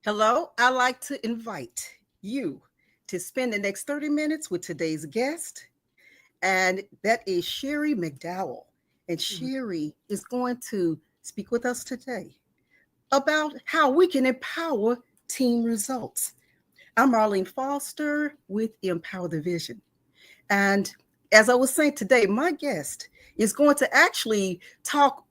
Hello, I'd like to invite you to spend the next 30 minutes with today's guest, and that is Sherry McDowell. And Mhm. Sherry is going to speak with us today about how we can empower team results. I'm Marlene Foster with Empower the Vision. And as I was saying today, my guest is going to actually talk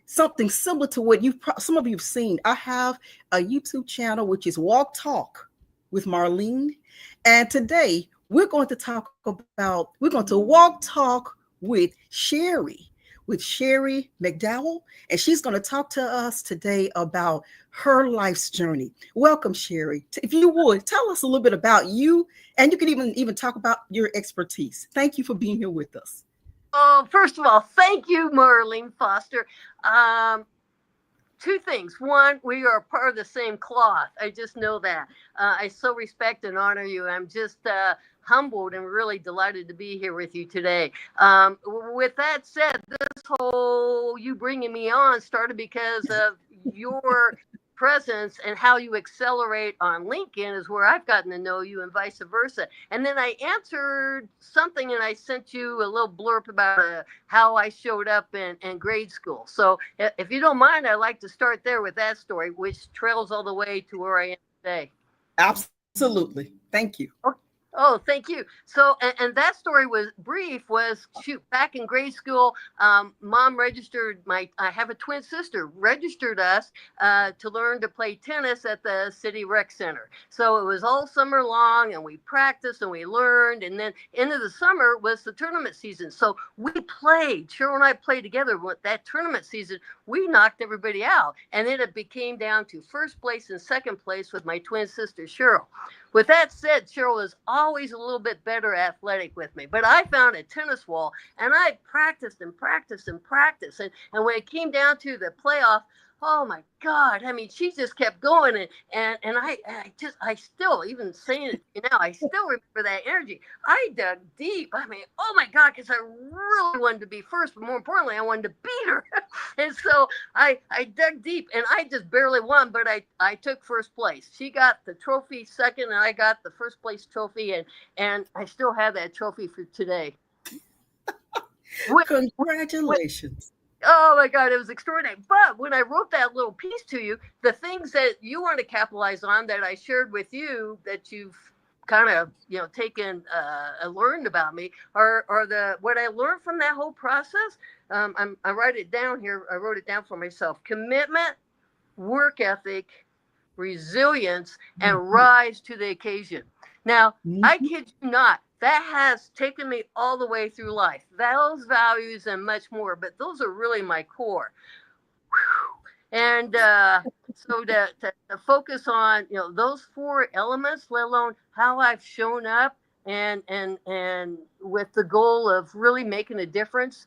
something similar to what some of you've seen. I have a YouTube channel which is Walk Talk with Marlene, and today we're going to walk talk with Sherry McDowell, and she's going to talk to us today about her life's journey. Welcome, Sherry. If you would tell us a little bit about you, and you can even talk about your expertise. Thank you for being here with us. Oh, first of all, thank you, Marlene Foster. Um, Two things. One, we are part of the same cloth. I just know that. I so respect and honor you. I'm just humbled and really delighted to be here with you today. With that said, this whole you bringing me on started because of your presence and how you accelerate on LinkedIn is where I've gotten to know you and vice versa. And then I answered something and I sent you a little blurb about how I showed up in grade school. So if you don't mind, I'd like to start there with that story, which trails all the way to where I am today. Absolutely. Thank you. Oh, thank you. So, and that story was brief. Was shoot back in grade school. Mom registered my. I have a twin sister. Registered us to learn to play tennis at the city rec center. So it was all summer long, and we practiced and we learned. And then end of the summer was the tournament season. So we played. Cheryl and I played together. With that tournament season, we knocked everybody out, and then it became down to first place and second place with my twin sister Cheryl. With that said, Cheryl was always a little bit better athletic with me, but I found a tennis wall and I practiced and practiced and practiced. And when it came down to the playoff, oh my God, I mean, she just kept going. I still, even saying it now, I still remember that energy. I dug deep. I mean, oh my God, because I really wanted to be first, but more importantly, I wanted to beat her. And so I dug deep and I just barely won, but I took first place. She got the trophy second, and I got the first place trophy, and I still have that trophy for today. With, with, Congratulations. oh my God, it was extraordinary. But when I wrote that little piece to you, the things that you want to capitalize on that I shared with you that you've kind of taken learned about me are the what I learned from that whole process. I write it down here. I wrote it down for myself: commitment, work ethic, resilience, and rise to the occasion. Now, I Mhm. kid you not, that has taken me all the way through life. Those values and much more, but those are really my core. And so to focus on those four elements, let alone how I've shown up and with the goal of really making a difference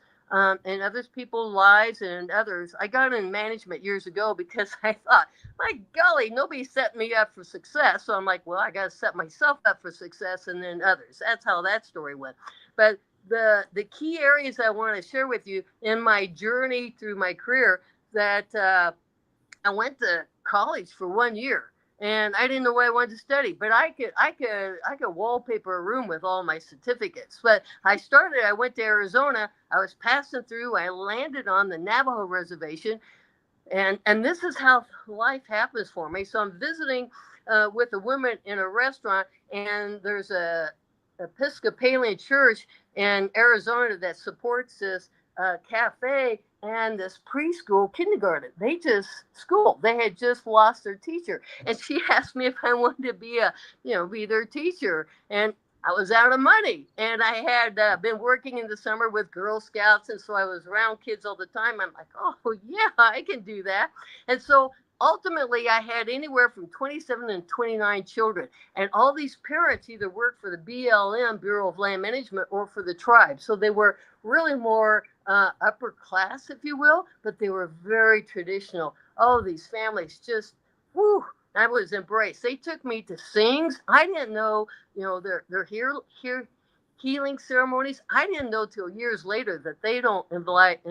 in others people's lives and others. I got in management years ago because I thought, my golly, nobody set me up for success. So I'm like, well, I got to set myself up for success and then others. That's how that story went. But the key areas I want to share with you in my journey through my career that I went to college for 1 year and I didn't know what I wanted to study, but I could wallpaper a room with all my certificates. But I went to Arizona. I was passing through. I landed on the Navajo reservation, and this is how life happens for me. So I'm visiting with a woman in a restaurant, and there's a Episcopalian church in Arizona that supports this cafe and this preschool kindergarten. They just school. They had just lost their teacher, and she asked me if I wanted to be their teacher, and I was out of money, and I had been working in the summer with Girl Scouts, and so I was around kids all the time. I'm like, oh yeah, I can do that, and so ultimately I had anywhere from 27 and 29 children, and all these parents either worked for the BLM, Bureau of Land Management, or for the tribe. So they were really more upper class, if you will, but they were very traditional. Oh, these families just, whoo, I was embraced. They took me to sings. I didn't know, they're here healing ceremonies. I didn't know till years later that they don't invite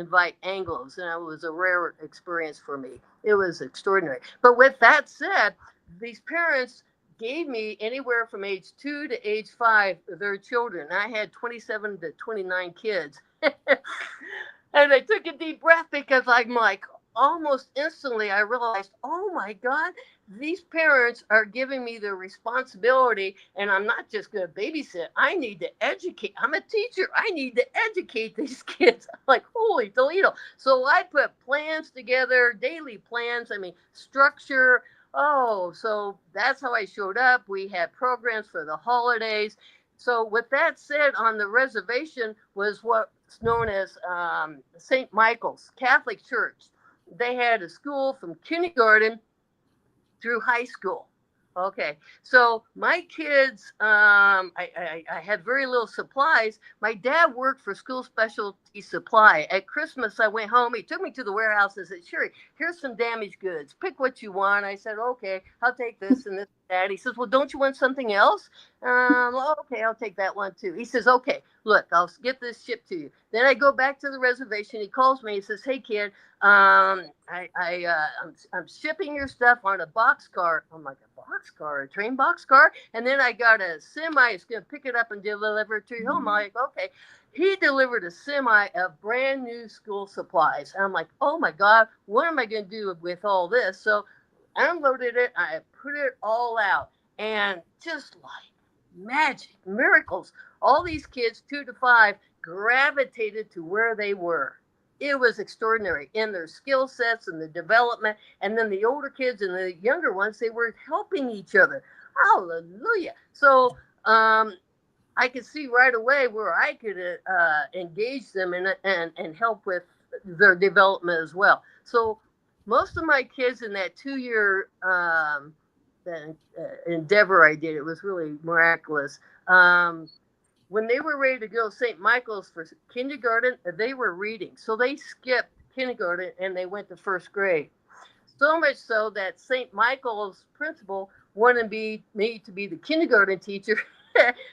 Anglos, and it was a rare experience for me. It was extraordinary. But with that said, these parents gave me anywhere from age 2 to age 5 their children. I had 27 to 29 kids. And I took a deep breath because I'm like, almost instantly, I realized, oh my God, these parents are giving me the responsibility, and I'm not just going to babysit. I need to educate. I'm a teacher. I need to educate these kids. I'm like, holy Toledo. So I put plans together, daily plans, I mean, structure. Oh, so that's how I showed up. We had programs for the holidays. So, with that said, on the reservation was what's known as St. Michael's Catholic Church. They had a school from kindergarten through high school. Okay, so my kids, I had very little supplies. My dad worked for School Specialty Supply. At Christmas, I went home. He took me to the warehouse and said, "Sherry, here's some damaged goods. Pick what you want." I said, "Okay, I'll take this and this and that." He says, "Well, don't you want something else?" Well, okay, I'll take that one too. He says, "Okay, look, I'll get this shipped to you." Then I go back to the reservation. He calls me. He says, "Hey, kid, I'm shipping your stuff on a box car." I'm like, a box car, a train box car? And then I got a semi. It's going to pick it up and deliver it to your home. I'm like, okay. He delivered a semi of brand new school supplies. And I'm like, oh my God, what am I going to do with all this? So I unloaded it. I put it all out. And just like magic, miracles, all these kids, 2 to 5, gravitated to where they were. It was extraordinary in their skill sets and the development. And then the older kids and the younger ones, they were helping each other. Hallelujah. So I could see right away where I could engage them and help with their development as well. So most of my kids in that 2 year endeavor I did, it was really miraculous. When they were ready to go St. Michael's for kindergarten, they were reading. So they skipped kindergarten and they went to first grade. So much so that St. Michael's principal wanted me to be the kindergarten teacher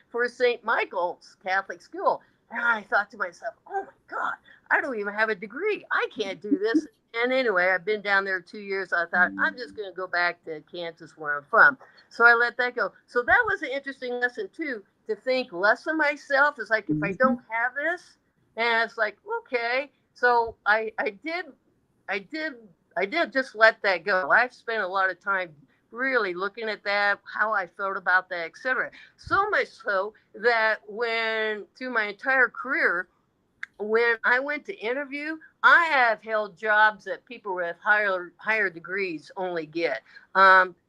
for St. Michael's Catholic School. And I thought to myself, oh my God, I don't even have a degree. I can't do this. And anyway, I've been down there 2 years. I thought, I'm just going to go back to Kansas where I'm from. So I let that go. So that was an interesting lesson, too, to think less of myself. It's like, if I don't have this, and it's like, okay. So I did just let that go. I've spent a lot of time really looking at that, how I felt about that, etc. So much so that when through my entire career, when I went to interview, I have held jobs that people with higher degrees only get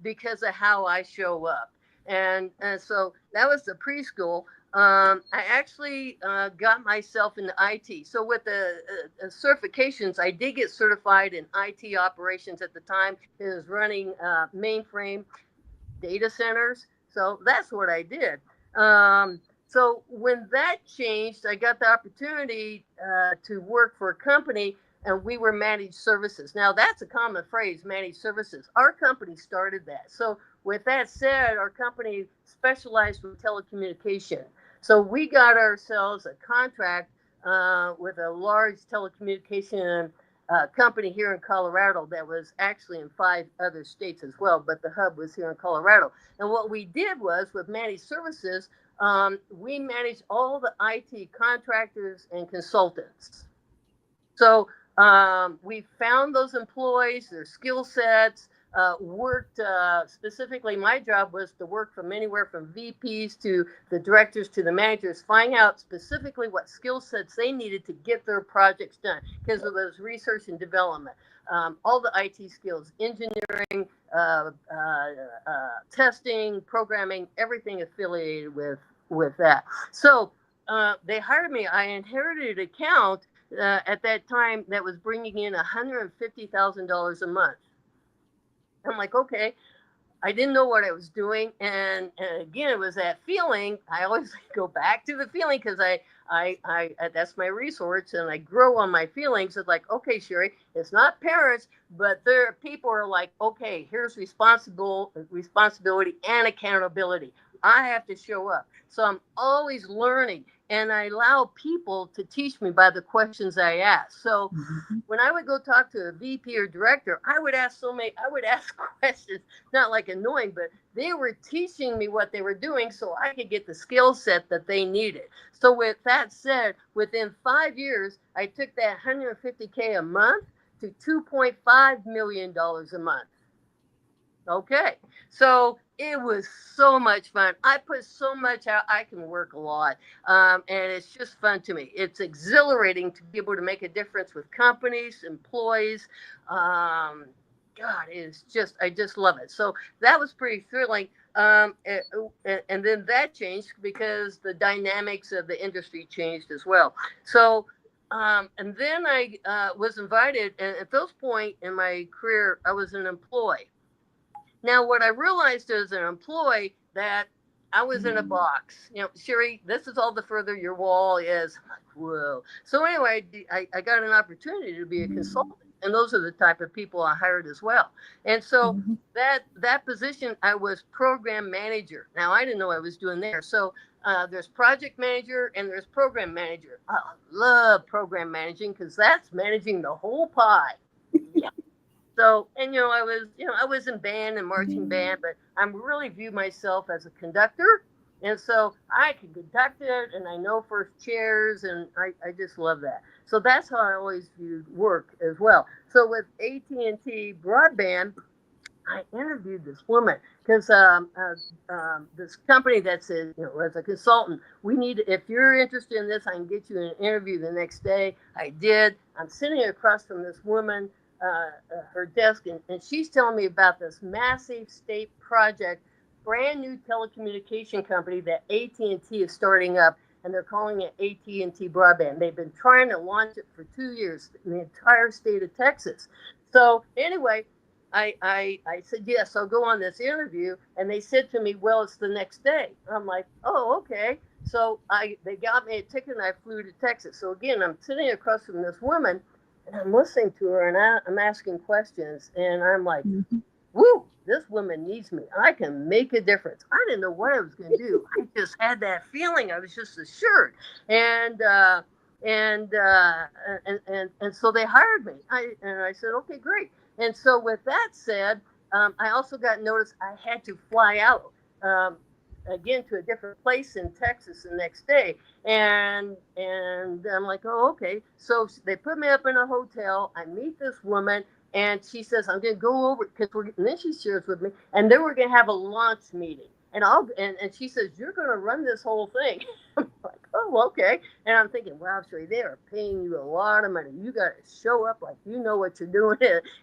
because of how I show up. And so that was the preschool. I actually got myself into IT. So with the certifications, I did get certified in IT operations at the time. It was running mainframe data centers. So that's what I did. So when that changed, I got the opportunity to work for a company, and we were managed services. Now that's a common phrase, managed services. Our company started that. So with that said, our company specialized with telecommunication. So we got ourselves a contract with a large telecommunication company here in Colorado that was actually in 5 other states as well, but the hub was here in Colorado. And what we did was with managed services, we managed all the IT contractors and consultants. So we found those employees, their skill sets, worked specifically. My job was to work from anywhere from VPs to the directors to the managers, find out specifically what skill sets they needed to get their projects done because it was research and development. All the IT skills, engineering, testing, programming, everything affiliated with that. So they hired me. I inherited an account at that time that was bringing in $150,000 a month. I'm like, okay. I didn't know what I was doing, and again, it was that feeling. I always go back to the feeling because I that's my resource, and I grow on my feelings. It's like, okay, Sherry, it's not parents, but there are people who are like, okay, here's responsibility and accountability. I have to show up, so I'm always learning. and I allow people to teach me by the questions I ask. So Mhm. when I would go talk to a VP or director, I would ask questions, not like annoying, but they were teaching me what they were doing so I could get the skill set that they needed. So with that said, within 5 years, I took that 150K a month to $2.5 million a month. Okay. So it was so much fun. I put so much out. I can work a lot. And it's just fun to me. It's exhilarating to be able to make a difference with companies, employees. God, it's just, I just love it. So that was pretty thrilling. And then that changed because the dynamics of the industry changed as well. So, and then I was invited, and at this point in my career, I was an employee. Now, what I realized as an employee that I was in a box. You know, Sherry, this is all the further your wall is. I'm like, whoa. So anyway, I got an opportunity to be a consultant, and those are the type of people I hired as well. And so Mhm. that position, I was program manager. Now I didn't know I was doing there. So there's project manager and there's program manager. I love program managing because that's managing the whole pie. Yeah. So, and I was in band and marching band, but I really view myself as a conductor. And so I can conduct it and I know first chairs and I just love that. So that's how I always viewed work as well. So with AT&T Broadband, I interviewed this woman because this company that says, as a consultant, if you're interested in this, I can get you an interview the next day. I did. I'm sitting across from this woman, her desk, and she's telling me about this massive state project, brand new telecommunication company that AT&T is starting up, and they're calling it AT&T Broadband. They've been trying to launch it for 2 years in the entire state of Texas. So anyway, I said, yes, I'll go on this interview. And they said to me, well, it's the next day. I'm like, oh, okay. So they got me a ticket and I flew to Texas. So again, I'm sitting across from this woman and I'm listening to her and I'm asking questions. And I'm like, Mhm. woo, this woman needs me. I can make a difference. I didn't know what I was going to do. I just had that feeling. I was just assured. And, uh, and so they hired me. I said, okay, great. And so with that said, I also got notice I had to fly out again to a different place in Texas the next day. And I'm like, oh, okay. So they put me up in a hotel. I meet this woman, and she says, I'm going to go over because and then she shares with me, and then we're going to have a launch meeting. And she says, you're going to run this whole thing. I'm like, oh, okay. And I'm thinking, wow, Sherry, they are paying you a lot of money. You got to show up like you know what you're doing,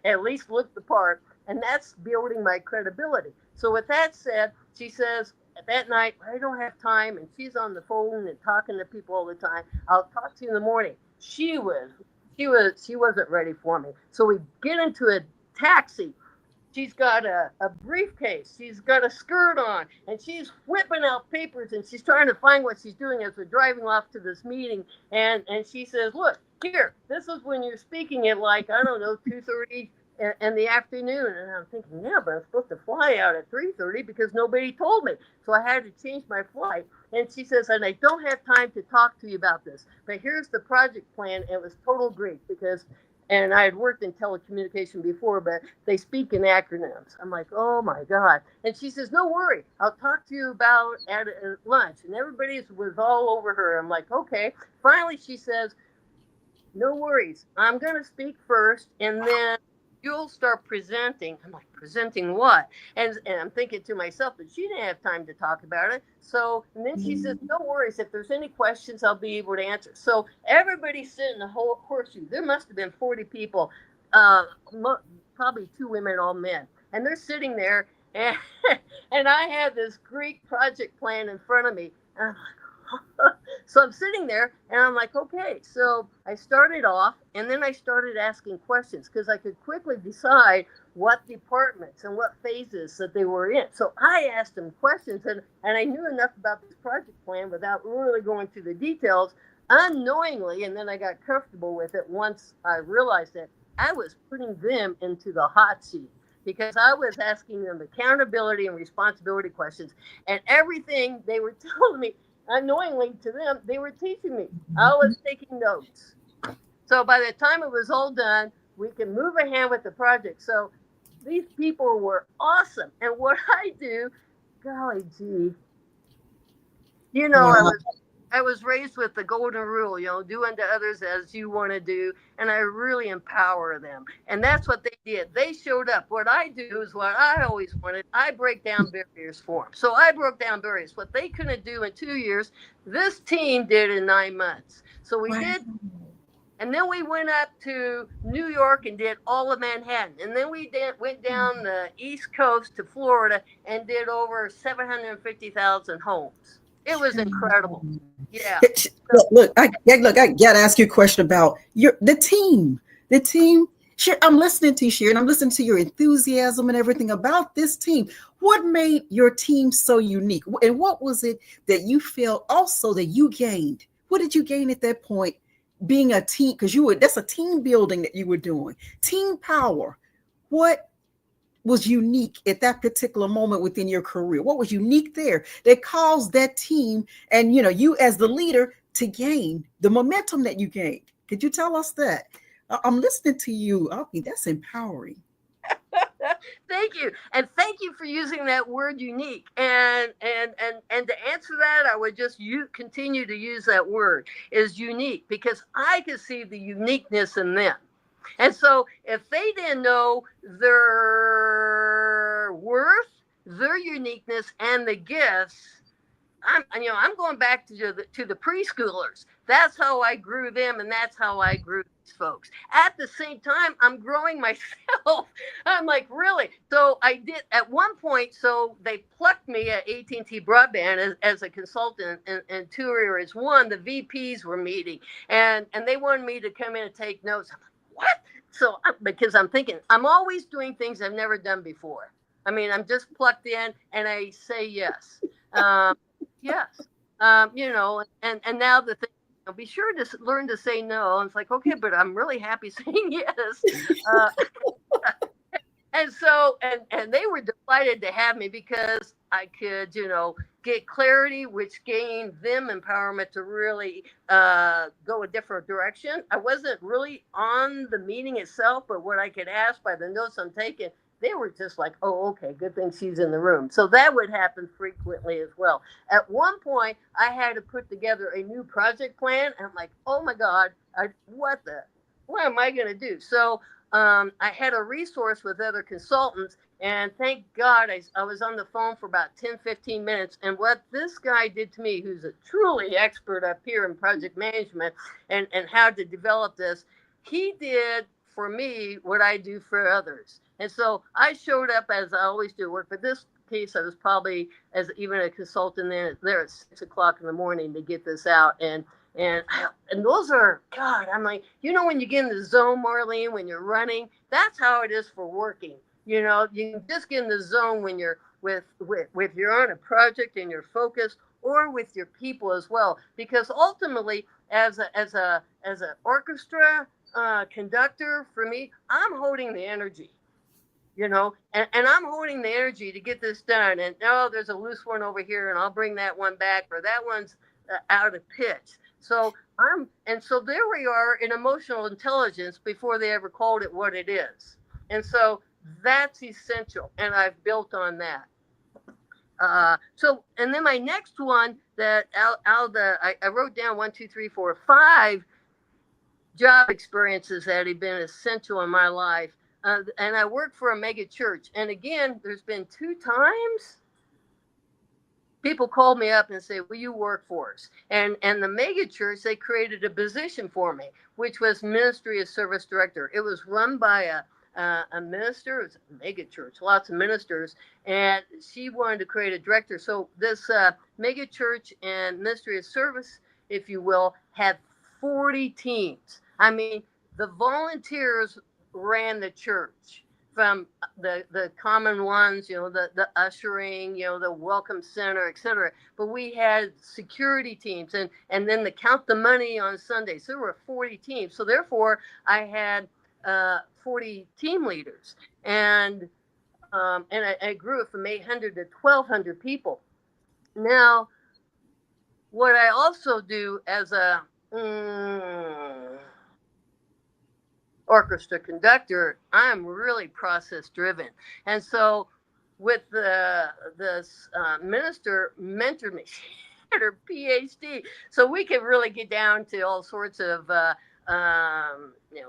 at least look the part. And that's building my credibility. So with that said, she says, that night, I don't have time. And she's on the phone and talking to people all the time. I'll talk to you in the morning. She wasn't ready for me. So we get into a taxi. She's got a briefcase. She's got a skirt on, and she's whipping out papers, and she's trying to find what she's doing as we're driving off to this meeting. And she says, "Look, here, this is when you're speaking at like I don't know 2:30 in the afternoon." And I'm thinking, yeah, but I'm supposed to fly out at 3:30 because nobody told me, so I had to change my flight. And she says, "And I don't have time to talk to you about this, but here's the project plan." It was total grief because and I had worked in telecommunication before, but they speak in acronyms. I'm like, oh my God. And she says, no worry, I'll talk to you about at lunch. And everybody was all over her. I'm like, okay. Finally, she says, no worries. I'm going to speak first and then you'll start presenting. I'm like, presenting what? And I'm thinking to myself that she didn't have time to talk about it. So, and then she says, no worries. If there's any questions, I'll be able to answer. So everybody's sitting in the whole horseshoe. There must have been 40 people, uh, probably two women, all men. And they're sitting there and, and I had this Greek project plan in front of me. And I'm like, so I'm sitting there and I'm like, okay. So I started off and then I started asking questions because I could quickly decide what departments and what phases that they were in. So I asked them questions and I knew enough about this project plan without really going through the details unknowingly. And then I got comfortable with it once I realized that I was putting them into the hot seat because I was asking them accountability and responsibility questions and everything they were telling me unknowingly to them, they were teaching me. I was taking notes. So by the time it was all done, we can move ahead with the project. So these people were awesome. And what I do, golly gee, Wow. I was raised with the golden rule, do unto others as you want to do. And I really empower them. And that's what they did. They showed up. What I do is what I always wanted. I break down barriers for them. So I broke down barriers. What they couldn't do in 2 years, this team did in 9 months. So we Wow. did. And then we went up to New York and did all of Manhattan. And then we went down the East Coast to Florida and did over 750,000 homes. It was incredible. Yeah. So, Look, I gotta ask you a question about the team. The team. Sure, I'm listening to you, Sharon. I'm listening to your enthusiasm and everything about this team. What made your team so unique? And what was it that you felt also that you gained? What did you gain at that point being a team? Because that's a team building that you were doing. Team power. What was unique at that particular moment within your career? What was unique there that caused that team and you as the leader to gain the momentum that you gained? Could you tell us that? I'm listening to you. I mean, that's empowering. thank you. And thank you for using that word unique. And to answer that, I would just continue to use that word is unique because I could see the uniqueness in them. And so if they didn't know their worth, their uniqueness, and the gifts, I'm going back to the preschoolers. That's how I grew them, and that's how I grew these folks. At the same time, I'm growing myself. I'm like, really? So I did at one point. So they plucked me at AT&T Broadband as a consultant in two areas. One, the VPs were meeting, and they wanted me to come in and take notes. I'm like, what? So because I'm thinking, I'm always doing things I've never done before. I mean, I'm just plucked in, and I say yes. Um, Yes. And now the thing, be sure to learn to say no. And it's like, okay, but I'm really happy saying yes. Uh, and so, and they were delighted to have me because I could, get clarity, which gained them empowerment to really go a different direction. I wasn't really on the meeting itself, but what I could ask by the notes I'm taking, they were just like, oh, okay, good thing she's in the room. So that would happen frequently as well. At one point, I had to put together a new project plan, and I'm like, oh my God, what am I going to do? So I had a resource with other consultants, and thank God I was on the phone for about 10, 15 minutes. And what this guy did to me, who's a truly expert up here in project management and how to develop this, he did for me what I do for others. And so I showed up as I always do work. But this case, I was probably as even a consultant there at 6 o'clock in the morning to get this out. And those are, God, I'm like, when you get in the zone, Marlene, when you're running, that's how it is for working. You can just get in the zone when you're with you're on a project and you're focused, or with your people as well. Because ultimately, as a orchestra conductor, for me, I'm holding the energy. And I'm holding the energy to get this done. And there's a loose one over here, and I'll bring that one back, or that one's out of pitch. So there we are in emotional intelligence before they ever called it what it is. And so that's essential. And I've built on that. And then my next one that I wrote down 1, 2, 3, 4, 5 job experiences that have been essential in my life. And I work for a mega church. And again, there's been 2 times people called me up and said, will you work for us? And the mega church, they created a position for me, which was ministry of service director. It was run by a minister. It was a mega church, lots of ministers. And she wanted to create a director. So this mega church and ministry of service, if you will, had 40 teams. I mean, the volunteers ran the church, from the common ones, the ushering, the welcome center, etc. But we had security teams and then the count the money on Sundays. So there were 40 teams. So therefore, I had 40 team leaders, and I grew it from 800 to 1,200 people. Now, what I also do as a orchestra conductor, I'm really process driven. And so with the minister mentored me, she had her PhD, so we could really get down to all sorts of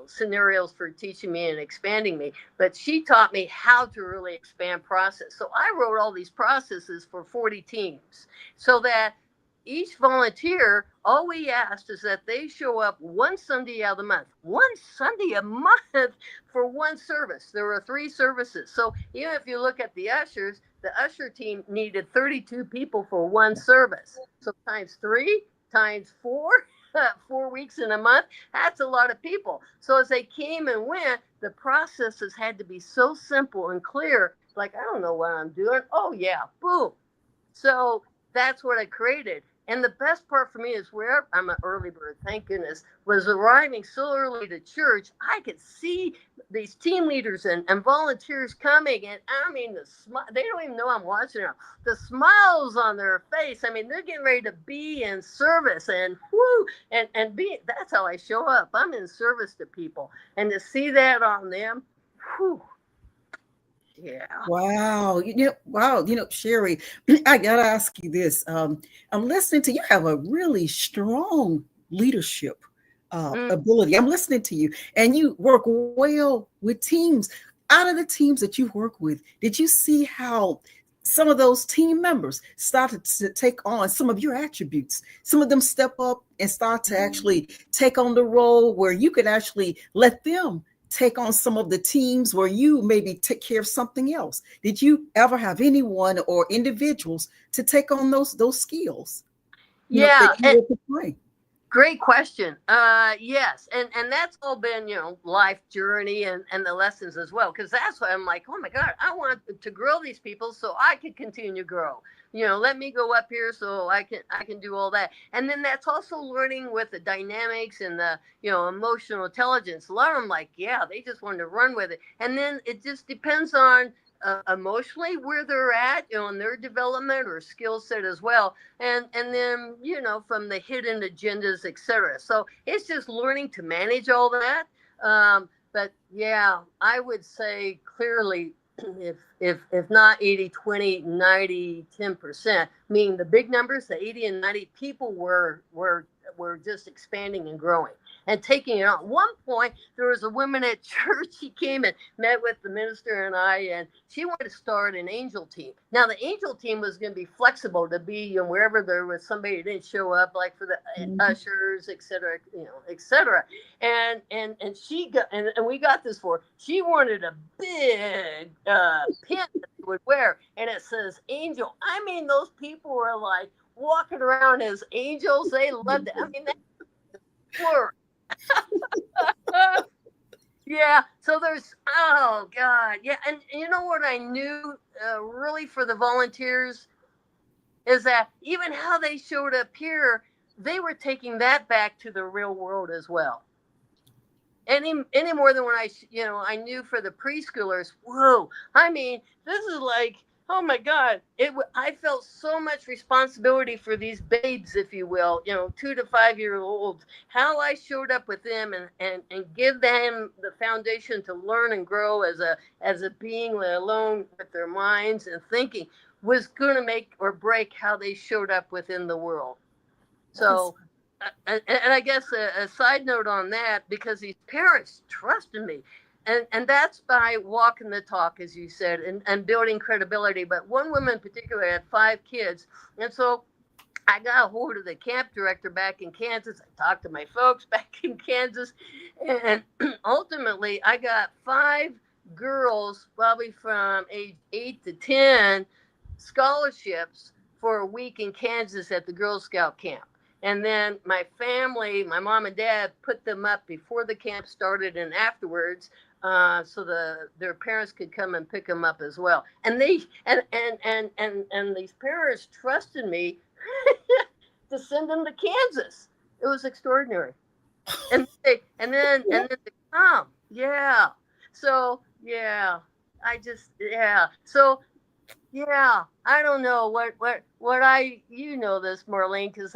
scenarios for teaching me and expanding me. But she taught me how to really expand process. So I wrote all these processes for 40 teams, so that each volunteer, all we asked is that they show up one Sunday out of the month, one Sunday a month for one service. There were 3 services. So even if you look at the usher team needed 32 people for one service. So times 3 times 4, 4 weeks in a month, that's a lot of people. So as they came and went, the processes had to be so simple and clear. Like, I don't know what I'm doing. Oh, yeah, boom. So that's what I created. And the best part for me is, where I'm an early bird, thank goodness, was arriving so early to church. I could see these team leaders and volunteers coming. And I mean, they don't even know I'm watching them. The smiles on their face. I mean, they're getting ready to be in service, and whoo, that's how I show up. I'm in service to people. And to see that on them, whew, yeah. Wow. Wow. Sherry, I gotta ask you this. I'm listening to you have a really strong leadership Mm. ability. I'm listening to you, and you work well with teams. Out of the teams that you work with, did you see how some of those team members started to take on some of your attributes? Some of them step up and start to actually take on the role where you could actually let them take on some of the teams where you maybe take care of something else. Did you ever have anyone or individuals to take on those skills, Yeah. that you were portraying? Great question. Yes, and that's all been, life journey and the lessons as well. Because that's why I'm like, oh my God, I want to grow these people so I can continue to grow. Let me go up here so I can do all that. And then that's also learning with the dynamics and the emotional intelligence. A lot of them, like, yeah, they just wanted to run with it. And then it just depends on emotionally where they're at, in their development or skill set as well, and then from the hidden agendas, etc. So it's just learning to manage all that. But yeah, I would say clearly, if not 80, 20, 90, 10%, meaning the big numbers, the 80 and 90 people were just expanding and growing and taking it on. One point, there was a woman at church. She came and met with the minister and I, and she wanted to start an angel team. Now, the angel team was going to be flexible to be wherever there was somebody who didn't show up, like for the ushers, et cetera, et cetera. And she got, and we got this for her. She wanted a big pin that they would wear, and it says angel. I mean, those people were like walking around as angels. They loved it. I mean, they were. Yeah, so there's, oh God, yeah, and you know what I knew really for the volunteers is that even how they showed up here, they were taking that back to the real world as well. Any more than when I knew for the preschoolers. Whoa, I mean, this is like, oh my God, I felt so much responsibility for these babes, if you will, 2 to 5 year olds. How I showed up with them and give them the foundation to learn and grow as a being, let alone with their minds and thinking, was going to make or break how they showed up within the world. So, and I guess a side note on that, because these parents trusted me, and that's by walking the talk, as you said, and building credibility. But one woman in particular had 5 kids, and so I got a hold of the camp director back in Kansas. I talked to my folks back in Kansas, and ultimately I got 5 girls, probably from age 8 to 10, scholarships for a week in Kansas at the Girl Scout camp. And then my family, my mom and dad, put them up before the camp started and afterwards, so their parents could come and pick them up as well. And they and these parents trusted me to send them to Kansas. It was extraordinary. And then they come, yeah. So yeah, I just, yeah. So Yeah, I don't know you know this, Marlene, because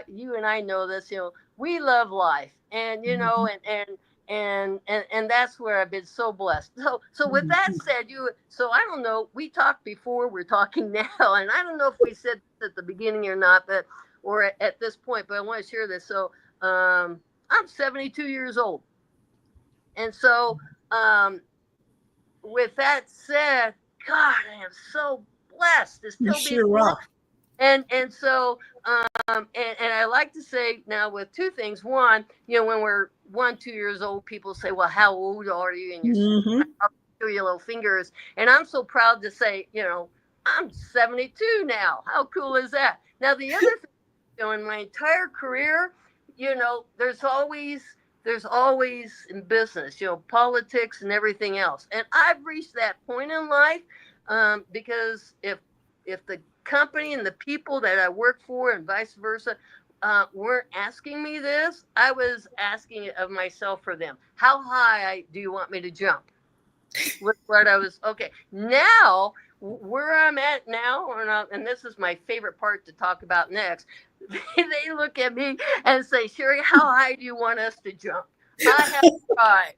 you and I know this. We love life, and Mhm. and that's where I've been so blessed. So with that Mhm. said, so I don't know. We talked before, we're talking now, and I don't know if we said this at the beginning or not, but or at this point, but I want to share this. So I'm 72 years old, and so um, with that said, God, I am so blessed to You still be sure alive. are. And so and I like to say now with two things. One, when we're 1, 2 years old, people say, "Well, how old are you?" And Hmm. show your little fingers. And I'm so proud to say, I'm 72 now. How cool is that? Now the other thing, in my entire career, there's always in business, politics and everything else. And I've reached that point in life because if the company and the people that I work for and vice versa weren't asking me this, I was asking it of myself for them. How high do you want me to jump? What I was okay. Now, where I'm at now, and this is my favorite part to talk about next. They look at me and say, "Sherry, how high do you want us to jump?" I have tried.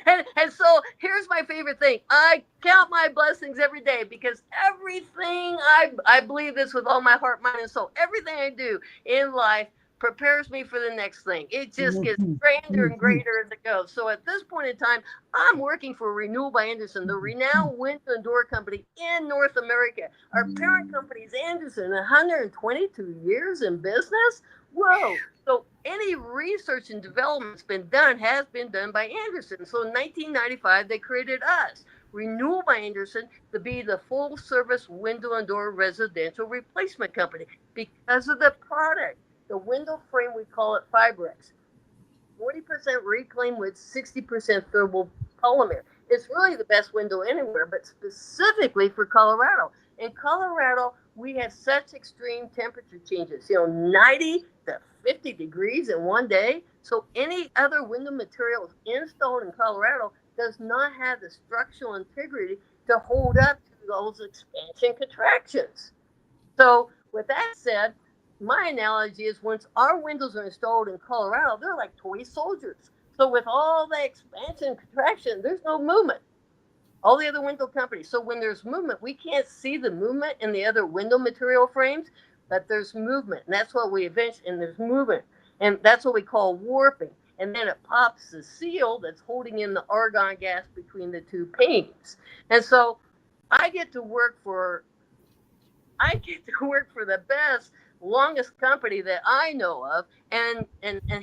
And so here's my favorite thing. I count my blessings every day because everything I believe this with all my heart, mind, and soul. Everything I do in life prepares me for the next thing. It just gets Mhm. grander and Mhm. greater as it goes. So at this point in time, I'm working for Renewal by Anderson, the renowned window and door company in North America. Our parent company is Anderson, 122 years in business. Whoa. So any research and development's been done has been done by Anderson. So in 1995, they created us, Renewal by Anderson, to be the full service window and door residential replacement company because of the product. The window frame, we call it Fibrex. 40% reclaim with 60% thermal polymer. It's really the best window anywhere, but specifically for Colorado. In Colorado, we have such extreme temperature changes, 90 to 50 degrees in one day. So any other window materials installed in Colorado does not have the structural integrity to hold up to those expansion contractions. So, with that said, my analogy is once our windows are installed in Colorado, they're like toy soldiers. So, with all the expansion and contraction, there's no movement. All the other window companies. So, when there's movement, we can't see the movement in the other window material frames, but there's movement. And that's what we eventually, and there's movement. And that's what we call warping. And then it pops the seal that's holding in the argon gas between the two panes. And so, I get to work for I get to work for the best, longest company that I know of. And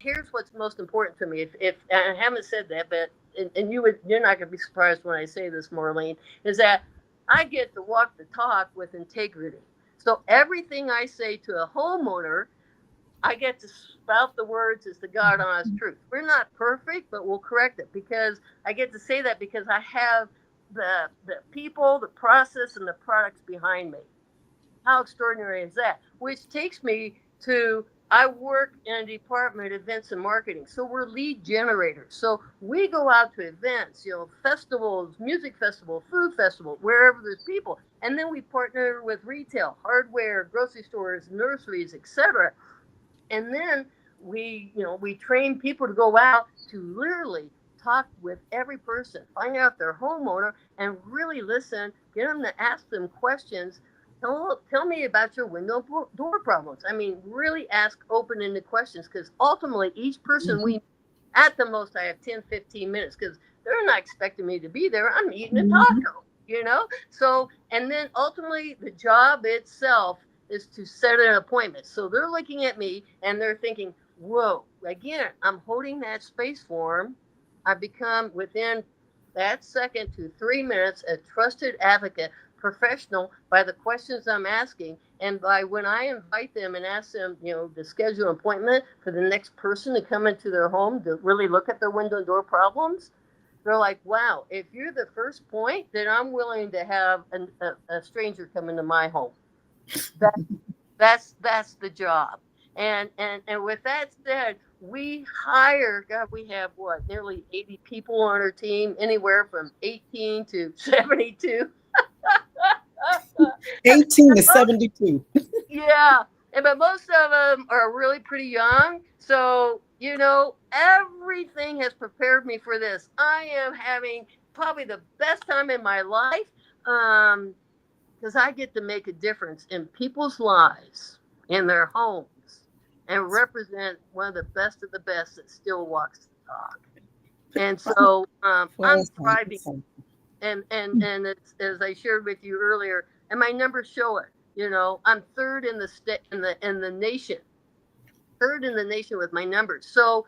here's what's most important to me. If I haven't said that, but and you're not gonna be surprised when I say this, Marlene, is that I get to walk the talk with integrity. So everything I say to a homeowner, I get to spout the words as the God honest truth. We're not perfect, but we'll correct it because I get to say that because I have the people, the process, and the products behind me. How extraordinary is that? Which takes me to I work in a department of events and marketing. So we're lead generators. So we go out to events, festivals, music festival, food festival, wherever there's people. And then we partner with retail, hardware, grocery stores, nurseries, etc. And then we train people to go out to literally talk with every person, find out their homeowner, and really listen, get them to ask them questions. Tell me about your window door problems. I mean, really ask open-ended questions because ultimately each person Mhm. we at the most I have 10, 15 minutes because they're not expecting me to be there. I'm eating a Mhm. taco. So and then ultimately the job itself is to set an appointment. So they're looking at me and they're thinking, whoa, again, I'm holding that space for them. I become within that second to 3 minutes a trusted advocate, professional by the questions I'm asking. And by when I invite them and ask them, to schedule an appointment for the next person to come into their home to really look at their window and door problems, they're like, wow, if you're the first point, then I'm willing to have a stranger come into my home. That that's the job. And with that said, we hire, God, we have what, nearly 80 people on our team, anywhere from 18 to 72. 18 to 72. Yeah, but most of them are really pretty young. So, everything has prepared me for this. I am having probably the best time in my life, because I get to make a difference in people's lives, in their homes, and represent one of the best that still walks the talk. And so I'm thriving, and it's, as I shared with you earlier, and my numbers show it. I'm third in the state, in the nation, third in the nation with my numbers. So,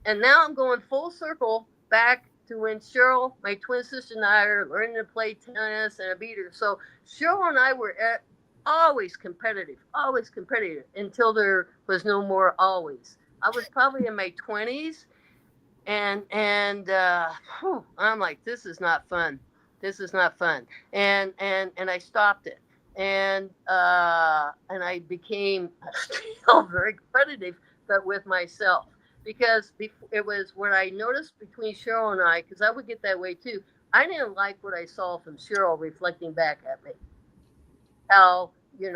and now I'm going full circle back to when Cheryl, my twin sister, and I are learning to play tennis and a beater. So Cheryl and I were always competitive until there was no more always. I was probably in my 20s, and I'm like, this is not fun. This is not fun. And I stopped it. And I became still very competitive, but with myself, because it was what I noticed between Cheryl and I, because I would get that way too. I didn't like what I saw from Cheryl reflecting back at me. How it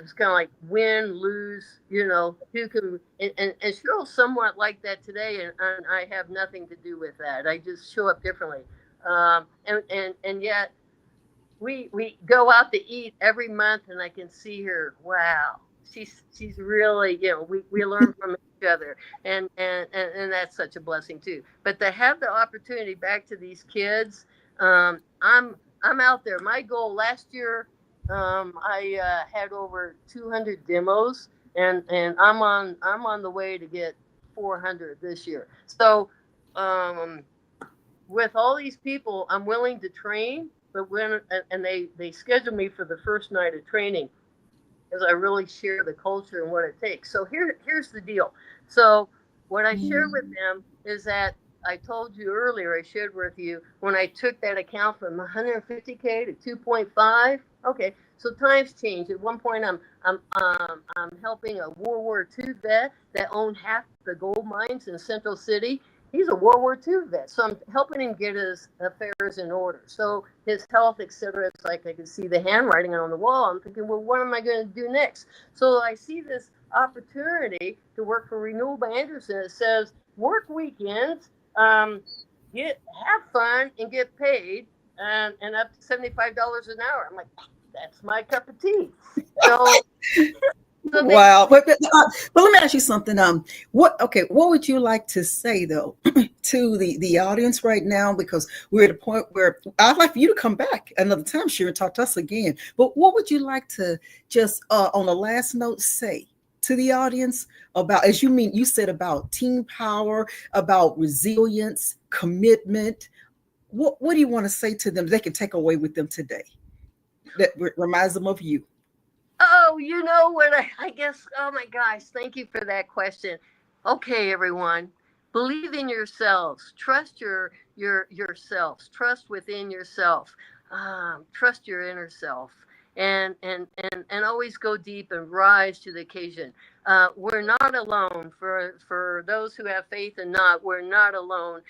was kind of like win, lose, who can, and Cheryl's somewhat like that today, and I have nothing to do with that. I just show up differently. And yet we go out to eat every month, and I can see her. Wow, she's really, we learn from each other, and that's such a blessing too. But to have the opportunity back to these kids, I'm out there. My goal last year, I had over 200 demos, and I'm on the way to get 400 this year. So with all these people, I'm willing to train, but they schedule me for the first night of training, because I really share the culture and what it takes. So here's the deal. So what I share with them is that I told you earlier, I shared with you when I took that account from 150K to 2.5. Okay, so times change. At one point, I'm helping a World War II vet that owned half the gold mines in Central City. He's a World War II vet, so I'm helping him get his affairs in order. So his health, etc. It's like I can see the handwriting on the wall. I'm thinking, well, what am I going to do next? So I see this opportunity to work for Renewable Anderson. It says work weekends, have fun, and get paid, and up to $75 an hour. I'm like, that's my cup of tea. So. Wow, but let me ask you something. What would you like to say though to the audience right now? Because we're at a point where I'd like for you to come back another time, Sharon, talk to us again. But what would you like to just on a last note say to the audience about, as you said, about team power, about resilience, commitment? What do you want to say to them they can take away with them today that reminds them of you? Oh, you know what? I guess, oh my gosh, thank you for that question. Okay, everyone, believe in yourselves. Trust yourselves. Trust within yourself. Trust your inner self. And always go deep and rise to the occasion. We're not alone. For those who have faith and not, we're not alone.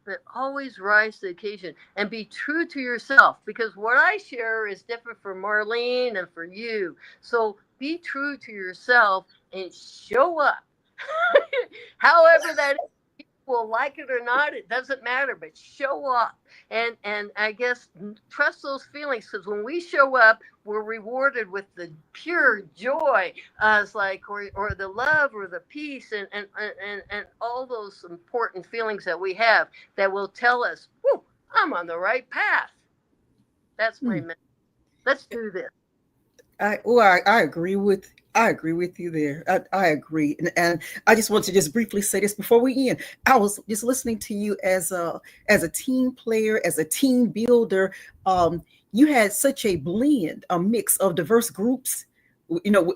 But always rise to the occasion and be true to yourself, because what I share is different for Marlene and for you. So be true to yourself and show up. However that is, people will like it or not, it doesn't matter, but show up. And I guess trust those feelings, because when we show up, we're rewarded with the pure joy, it's like, or the love or the peace, and all those important feelings that we have that will tell us, whoo, I'm on the right path. That's my message. Let's do this. I agree with you there. I agree, and I just want to just briefly say this before we end. I was just listening to you as a team player, as a team builder. You had such a blend, a mix of diverse groups,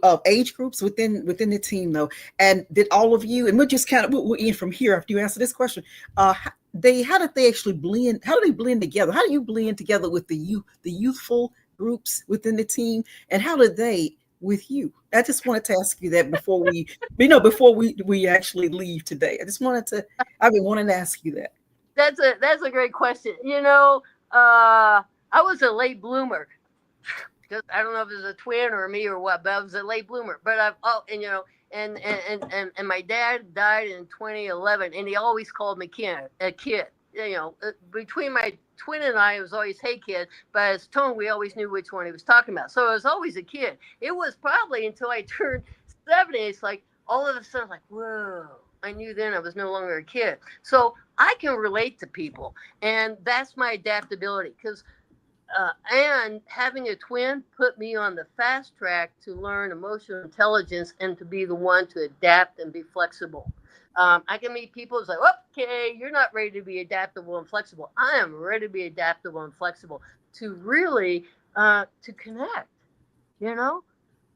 of age groups within the team, though. And did all of you? And we'll just we'll end from here after you answer this question. How did they actually blend? How do they blend together? How do you blend together with the youthful groups within the team, and how do they with you? I just wanted to ask you that before we actually leave today. I've been wanting to ask you that. That's a great question. I was a late bloomer. Just, I don't know if it was a twin or me or what, but I was a late bloomer. But and my dad died in 2011, and he always called me a kid. Between my twin and I, it was always "Hey kid," but his tone, we always knew which one he was talking about. So I was always a kid. It was probably until I turned 70, it's like all of a sudden, like, whoa. I knew then I was no longer a kid. So I can relate to people, and that's my adaptability. Because and having a twin put me on the fast track to learn emotional intelligence and to be the one to adapt and be flexible. I can meet people who's like, okay, you're not ready to be adaptable and flexible. I am ready to be adaptable and flexible to really to connect. You know,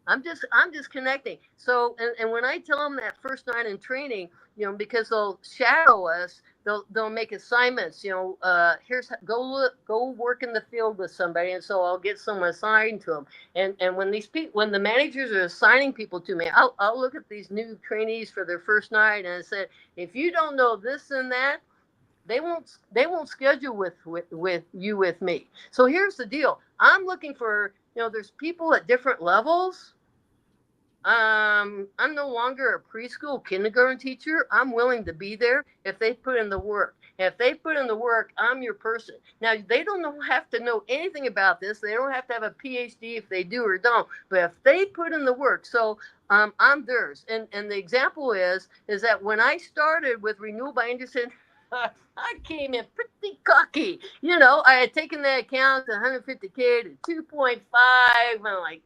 I'm just connecting. So and when I tell them that first night in training, because they'll shadow us, they'll make assignments. Here's go work in the field with somebody, and so I'll get someone assigned to them. And when the managers are assigning people to me, I'll look at these new trainees for their first night, and I said, if you don't know this and that, they won't schedule with me. So here's the deal. I'm looking for, there's people at different levels. I'm no longer a preschool kindergarten teacher. I'm willing to be there if they put in the work. If they put in the work, I'm your person. Now they don't have to know anything about this. They don't have to have a PhD if they do or don't. But if they put in the work, so I'm theirs. And the example is that when I started with Renewal by Andersen, I came in pretty cocky. I had taken that account to 150K to 2.5. And I'm like,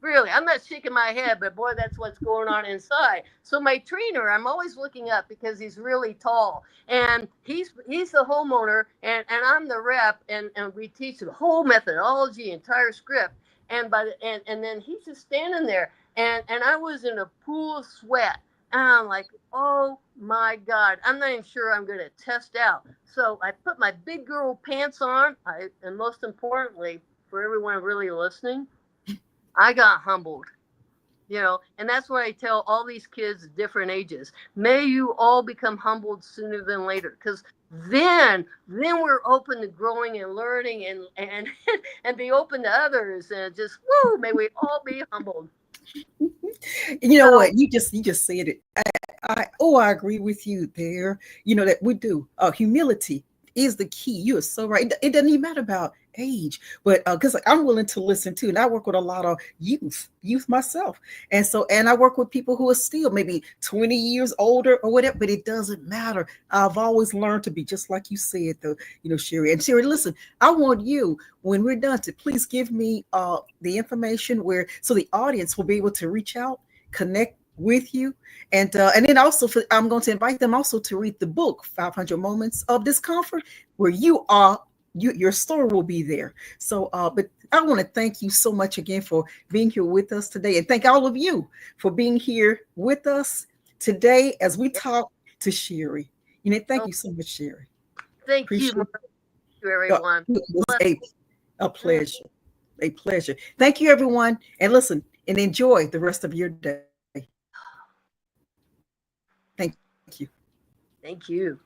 really, I'm not shaking my head, but boy, that's what's going on inside. So my trainer, I'm always looking up because he's really tall, and he's the homeowner, and I'm the rep, and we teach the whole methodology, entire script, and then he's just standing there, and I was in a pool of sweat. And I'm like, oh my God, I'm not even sure I'm going to test out. So I put my big girl pants on. And most importantly, for everyone really listening, I got humbled, and that's what I tell all these kids at different ages. May you all become humbled sooner than later, because then we're open to growing and learning and and be open to others, and just may we all be humbled. You know what? You just said it. I agree with you there. That we do. Humility is the key. You are so right. It doesn't even matter about age, but because I'm willing to listen too, and I work with a lot of youth myself, and I work with people who are still maybe 20 years older or whatever. But it doesn't matter. I've always learned to be just like you said, though. Sherry, listen. I want you, when we're done, to please give me the information so the audience will be able to reach out, connect with you, and then also I'm going to invite them also to read the book 500 Moments of Discomfort, where you are. Your story will be there. So, but I want to thank you so much again for being here with us today, and thank all of you for being here with us today as we talk to Sherry. Thank you so much, Sherry. Thank you, everyone. It was a pleasure. A pleasure. Thank you, everyone, and listen and enjoy the rest of your day. Thank you. Thank you.